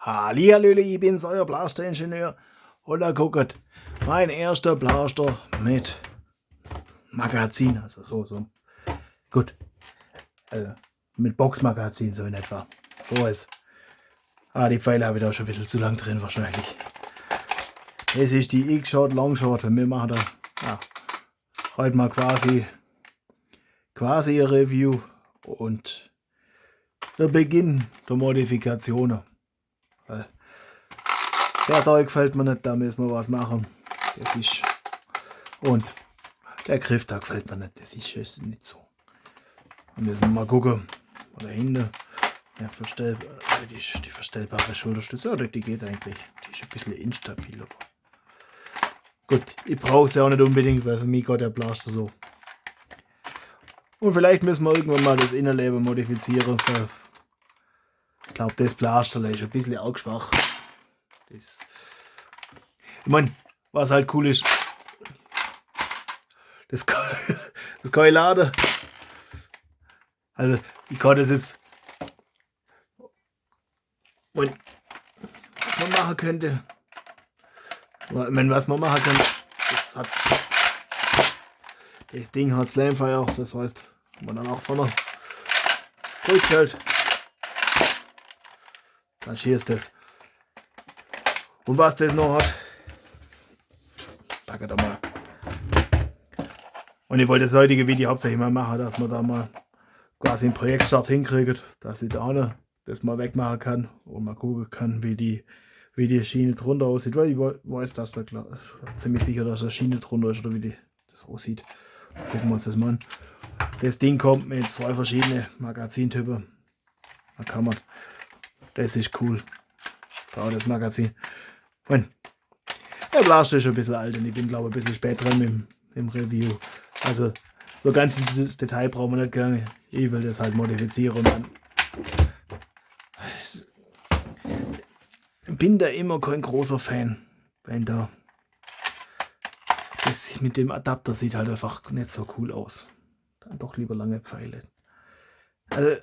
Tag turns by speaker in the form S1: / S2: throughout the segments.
S1: Hallihallöle, ich bin's, euer Blasteringenieur. Und da guckt, mein erster Blaster mit Magazin, also so. Gut, also mit Boxmagazin so in etwa. So ist. Die Pfeile habe ich da schon ein bisschen zu lang drin wahrscheinlich. Das ist die X-Shot Longshot und wir machen da heute mal quasi ein Review und der Beginn der Modifikationen. Der Teil gefällt mir nicht, da müssen wir was machen. Das ist. Und der Griff da gefällt mir nicht, das ist nicht so. Da müssen wir mal gucken. Da hinten. Ja, die verstellbare Schulterstütze, ja, die geht eigentlich. Die ist ein bisschen instabil. Aber gut, ich brauche sie auch nicht unbedingt, weil für mich geht der Blaster so. Und vielleicht müssen wir irgendwann mal das Innenleben modifizieren. Ich glaube, das Blaster ist ein bisschen arg schwach. Ich meine, was halt cool ist, das kann ich laden. Also, ich kann das jetzt. Und was man machen könnte. Ich meine, was man machen kann, das Ding hat Slamfire, das heißt, man dann auch vorne das drückt halt. Dann schießt das. Und was das noch hat, packe da mal. Und ich wollte das heutige Video hauptsächlich mal machen, dass man da mal quasi einen Projektstart hinkriegt, dass ich da das mal wegmachen kann und mal gucken kann, wie die Schiene drunter aussieht. Weil ich weiß, dass da ziemlich sicher, dass da Schiene drunter ist oder wie das aussieht. Gucken wir uns das mal an. Das Ding kommt mit 2 verschiedenen Magazintypen. Da kann man. Das ist cool. Da das Magazin. Und der Blaster ist schon ein bisschen alt und ich bin glaube ich ein bisschen spät dran im Review. Also so ganz ins Detail brauchen wir nicht gerne. Ich will das halt modifizieren und dann. Ich bin da immer kein großer Fan, wenn da. Das mit dem Adapter sieht halt einfach nicht so cool aus. Dann doch lieber lange Pfeile. Also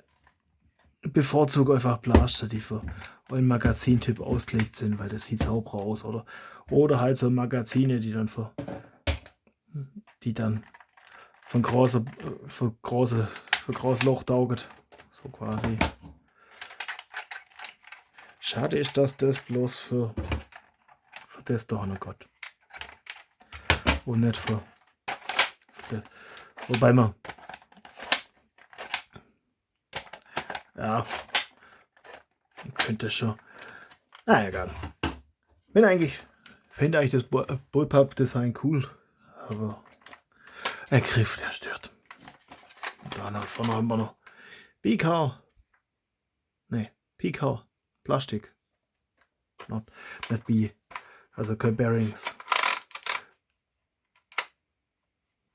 S1: ich bevorzuge einfach Blaster, die für einen Magazintyp ausgelegt sind, weil das sieht sauber aus. Oder halt so Magazine, die dann von groß Loch taugen. So quasi. Schade ist, dass das bloß für das da noch Gott. Und nicht für das. Wobei man. Ja. Könnte schon. Na egal. Finde eigentlich das Bullpup-Design cool. Aber der Griff, der stört. Und dann vorne haben wir noch PK. Ne, PK. Plastik. Not B. Also kein Bearings.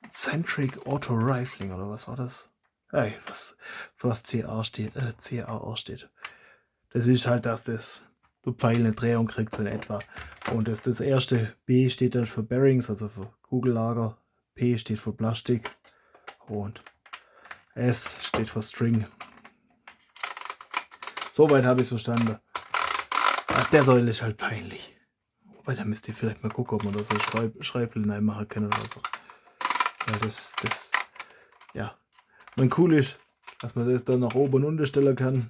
S1: Centric Auto Rifling oder was war das? Hey, was CAR steht. Das ist halt, dass das der Pfeil eine Drehung kriegt, so in etwa. Und das erste B steht dann für Bearings, also für Kugellager. P steht für Plastik. Und S steht für String. Soweit habe ich es verstanden. Der Teil ist halt peinlich. Wobei, da müsst ihr vielleicht mal gucken, ob man da so Schreiblinien machen kann oder einfach. Weil das, ja. Man cool ist, dass man das dann nach oben und unten stellen kann.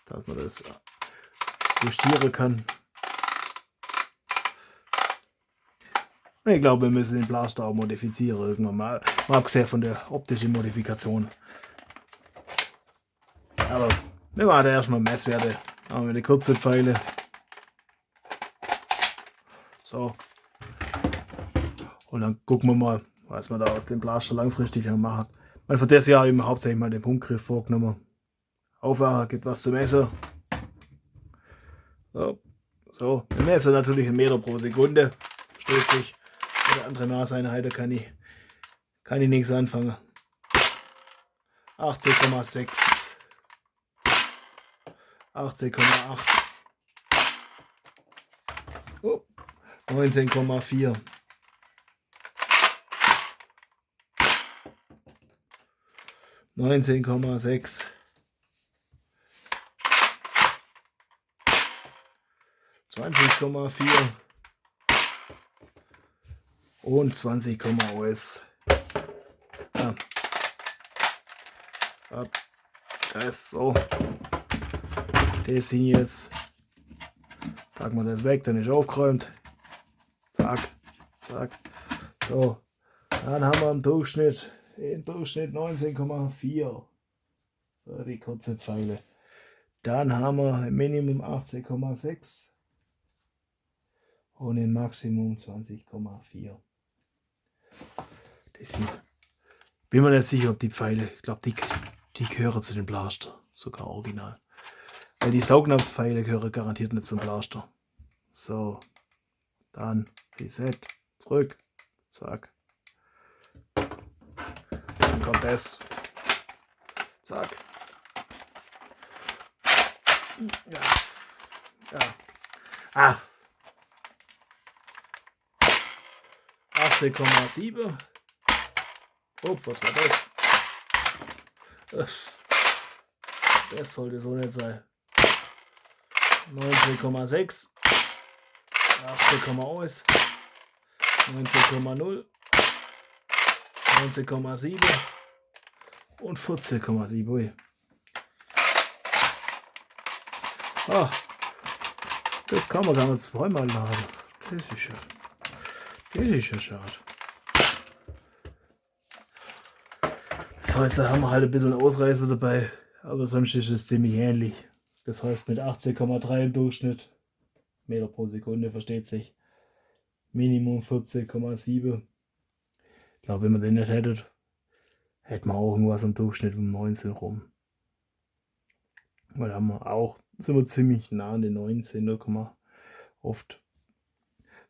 S1: Dass man das justieren kann. Ich glaube, wir müssen den Blaster auch modifizieren irgendwann mal abgesehen von der optischen Modifikation. Aber wir machen erstmal Messwerte. Haben wir eine kurze Pfeile. So. Und dann gucken wir mal, was wir da aus dem Blaster langfristig machen. Weil für das Jahr habe ich mir hauptsächlich mal den Punktgriff vorgenommen. Aufwachen, gibt was zu messen. So. Wir messen natürlich 1 Meter pro Sekunde. Versteht sich. Oder andere Maßeinheiten kann ich nichts anfangen. 18,6. 18,8. 19,4. 19,6. 20,4 und 20, US. Ja. Das so. Das sind jetzt. Packen wir das weg, dann ist aufgeräumt. Zack, zack. So. Dann haben wir im Durchschnitt 19,4 für die kurze Pfeile. Dann haben wir im Minimum 18,6 und im Maximum 20,4. Das sind. Bin mir nicht sicher, ob die Pfeile, ich glaube, die gehören zu den Blaster, sogar original. Weil die Saugnapfpfeile gehören garantiert nicht zum Blaster. So, dann Reset, zurück, zack. Dann kommt das. Zack. Ja. Ja. 18,7. Oh, was war das? Das sollte so nicht sein. 19,6. 18,1. 19,0. 19,7. Und 14,7. Ui. Ah, das kann man gar nicht zweimal laden. Das ist ja schade. Das heißt, da haben wir halt ein bisschen Ausreißer dabei, aber sonst ist es ziemlich ähnlich. Das heißt, mit 18,3 im Durchschnitt, Meter pro Sekunde, versteht sich, Minimum 14,7. Ich glaube, wenn man den nicht hätte, hätten wir auch irgendwas im Durchschnitt um 19 rum. Weil da haben wir auch, sind wir ziemlich nah an den 19, 0, oft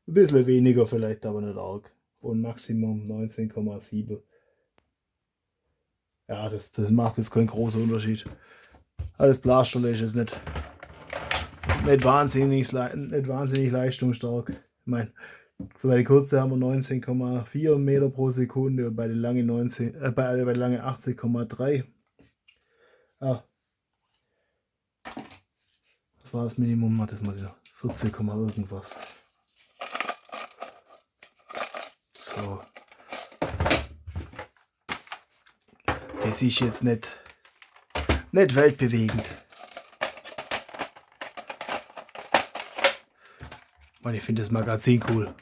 S1: ein bisschen weniger vielleicht, aber nicht arg. Und Maximum 19,7. Ja, das macht jetzt keinen großen Unterschied. Alles Blasterle ist jetzt nicht wahnsinnig leistungsstark. Ich meine, für die kurze haben wir 19,4 Meter pro Sekunde und bei der lange 18,3. Ah. Das war das Minimum, das muss ich noch. 14, irgendwas. So. Das ist jetzt nicht weltbewegend. Ich finde das Magazin cool.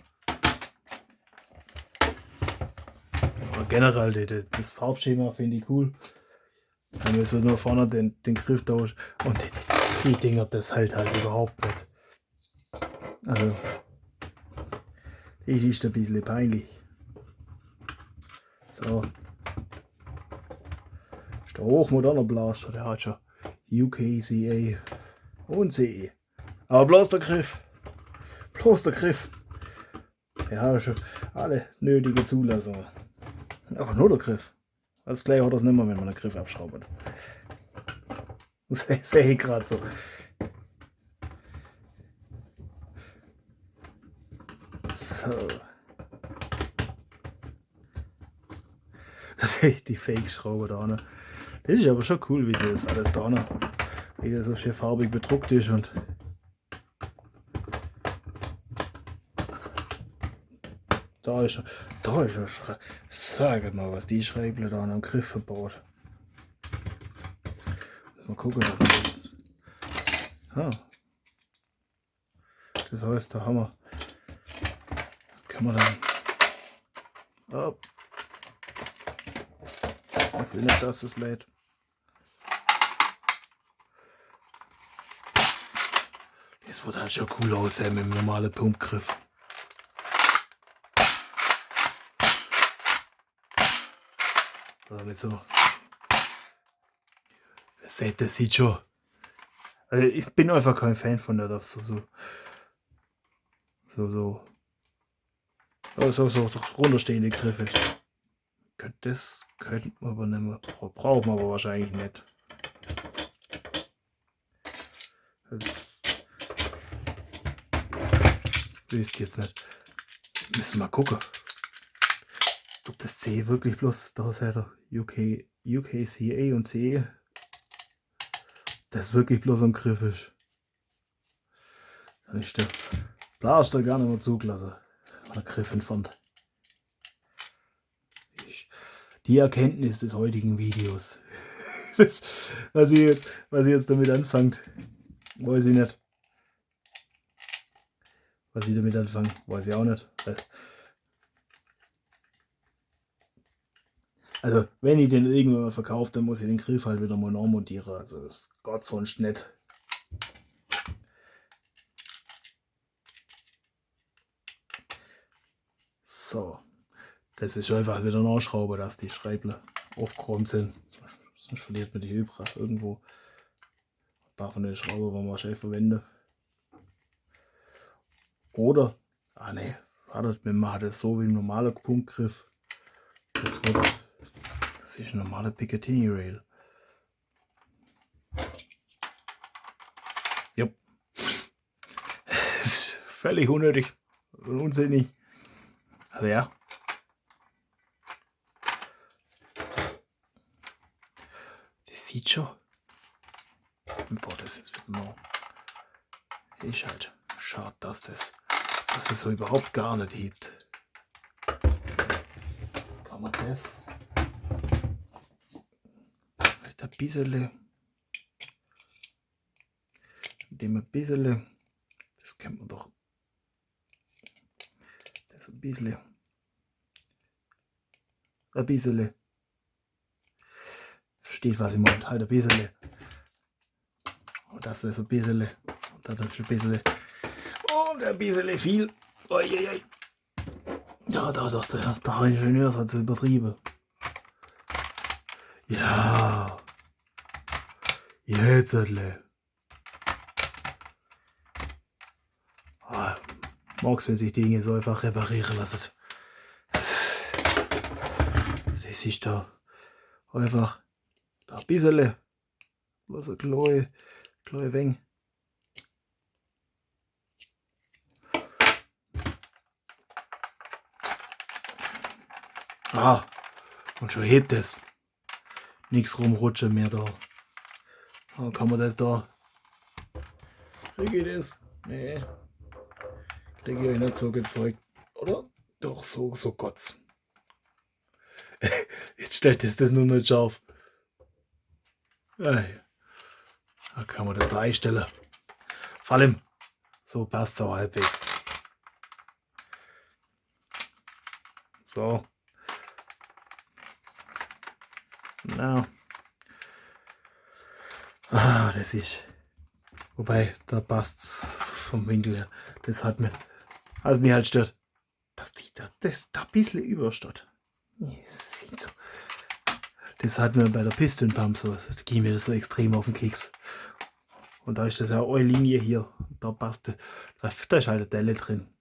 S1: Aber generell das Farbschema finde ich cool. Wenn wir so nur vorne den Griff tauschen. Und die Dinger, das hält halt überhaupt nicht. Also, das ist ein bisschen peinlich. So. Ist der hochmoderner Blaster, der hat schon UKCA und CE. Aber bloß der Griff. Der hat schon alle nötige Zulassungen. Aber nur der Griff. Als gleich hat das nicht mehr, wenn man den Griff abschraubt. Das sehe ich gerade so. So. Das sehe ich die Fake-Schraube da. Ne? Das ist aber schon cool, wie das alles da noch, wie das so schön farbig bedruckt ist und da ist schon sag mal, was die Schräble da am Griff verbaut. Mal gucken, was das ist. Ah. Das heißt, da haben wir, kann man dann, oh. Ich will nicht, dass es lädt. Das wird halt schon cool aussehen mit dem normalen Pumpgriff. Mit so. Das sieht schon. Also ich bin einfach kein Fan von der so runterstehende Griffe. Das könnten wir aber nicht mehr. Brauchen wir aber wahrscheinlich nicht. Wisst jetzt nicht. Müssen wir mal gucken. Ob das C wirklich bloß da seid ihr UKCA und CE. Das wirklich bloß am Griff ist. Dann ist der Blaster gar nicht mehr zugelassen. Der Griff entfernt. Die Erkenntnis des heutigen Videos. Das, was ihr jetzt damit anfangt, weiß ich nicht. Was ich damit anfange, weiß ich auch nicht. Also, wenn ich den irgendwann mal verkaufe, dann muss ich den Griff halt wieder mal nachmontieren. Also, das geht sonst nicht. So. Das ist einfach wieder nachschrauben, dass die Schreible aufgeräumt sind. Sonst verliert man die Hyper irgendwo. Ein paar von den Schrauben, die man schnell verwenden. Oder, ne, wartet, wir machen das so wie ein normaler Punktgriff. Das ist ein normaler Picatinny Rail. Jupp. Das ist völlig unnötig und unsinnig. Aber ja. Das sieht schon. Boah, das jetzt wird noch. Ist halt schade, dass es so überhaupt gar nicht hebt. Kann man das vielleicht ein bisschen, indem ein bisschen, das kennt man doch, das ein bisschen, versteht was ich meine, halt ein bisschen, und das ist ein bisschen, und dann ein bisschen, und ein bisschen viel, oieiei. Ja, der Ingenieur hat es übertrieben. Ja. Jetzt, mag's, wenn sich Dinge so einfach reparieren lassen. Das ist da einfach ein bisschen, was ein kleines wenig. Und schon hebt es. Nichts rumrutschen mehr da. Kann man das da? Kriege ich das? Nee. Kriege ich euch nicht so gezeigt. Oder? Doch, so Gott. Jetzt stellt es das nur nicht scharf. Da kann man das da einstellen. Vor allem, so passt es auch halbwegs. So. Na. Das ist. Wobei, da passt es vom Winkel her. Das hat mir. Was mich halt stört. Dass das da ein bisschen übersteht. So. Das hat mir bei der Piston Pump so. Da ging mir das so extrem auf den Keks. Und da ist das ja eine Linie hier. Da passt. Da ist halt eine Delle drin.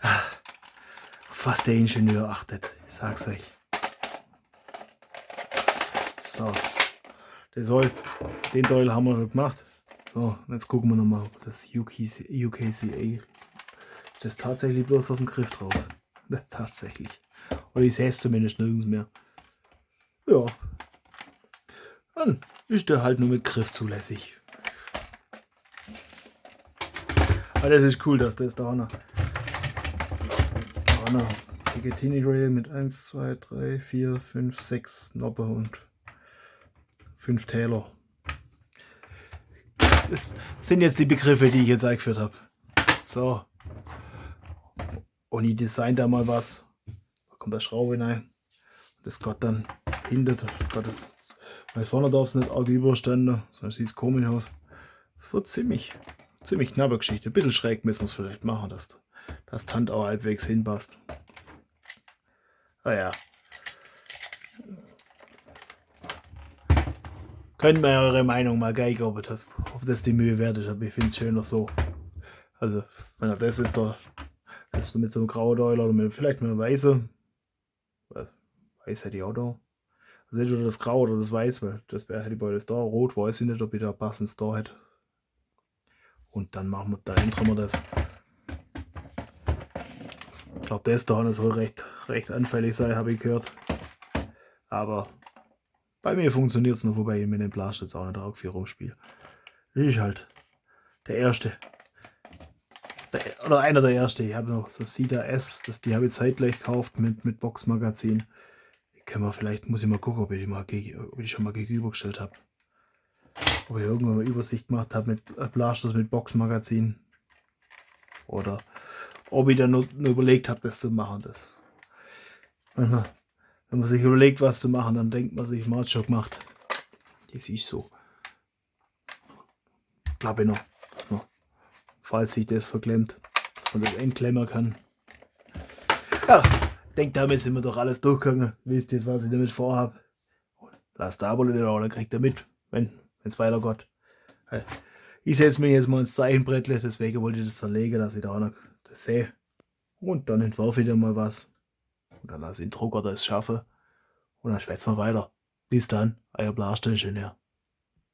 S1: Auf was der Ingenieur achtet. Ich sag's euch. So, das heißt, den Teil haben wir schon gemacht. So, jetzt gucken wir nochmal, ob das UKCA ist das tatsächlich bloß auf dem Griff drauf. Ja, tatsächlich. Oder ich sehe es zumindest nirgends mehr. Ja, dann ist der halt nur mit Griff zulässig. Aber das ist cool, dass das da noch Picatinny Rail mit 1, 2, 3, 4, 5, 6 Noppe und 5 Täler. Das sind jetzt die Begriffe, die ich jetzt eingeführt habe. So. Und ich design da mal was. Da kommt der Schraube rein. Das geht dann hinter. Weil vorne darf es nicht arg überstanden, sonst sieht es komisch aus. Das wird ziemlich knappe Geschichte. Ein bisschen schräg müssen wir es vielleicht machen, dass die Hand auch halbwegs hinpasst. Ja. Könnt mir eure Meinung mal geigen, ob das die Mühe wert ist, aber ich finde es schöner so. Also, wenn das ist da, dass du mit so einem grauen Teil oder vielleicht mit einem weißen. Weiß hätte ich auch da. Also entweder das Grau oder das Weiß, weil das wäre hätte ich beides da. Rot weiß ich nicht, ob ich da passendes da hätte. Und dann machen wir, da ändern wir das. Ich glaube, das da soll recht anfällig sein, habe ich gehört. Aber bei mir funktioniert es noch, wobei ich mit dem Blast jetzt auch nicht arg viel rumspiele. Das ist halt der erste Oder einer der ersten. Ich habe noch so Sida S, die habe ich zeitgleich gekauft mit Boxmagazin. Die können wir vielleicht, muss ich mal gucken, ob ich die schon mal gegenübergestellt habe. Ob ich irgendwann mal Übersicht gemacht habe mit Blasters mit Boxmagazin. Oder ob ich dann nur überlegt habe, das zu machen. Wenn man sich überlegt, was zu machen, dann denkt man sich, man hat schon gemacht. Das ist so. Glaube ich noch. Falls sich das verklemmt und das entklemmen kann. Ja, denkt, damit sind wir doch alles durchgegangen. Wisst jetzt, was ich damit vorhabe. Lasst ein Abo da, dann kriegt ihr mit, wenn es weitergeht. Ich setze mich jetzt mal ins Zeichenbrettle, deswegen wollte ich das zerlegen, dass ich da auch noch das sehe. Und dann entwerfe ich da mal was. Und dann lasse ich den Drucker das schaffen. Und dann schwätzen wir weiter. Bis dann, euer Blaster-Ingenieur.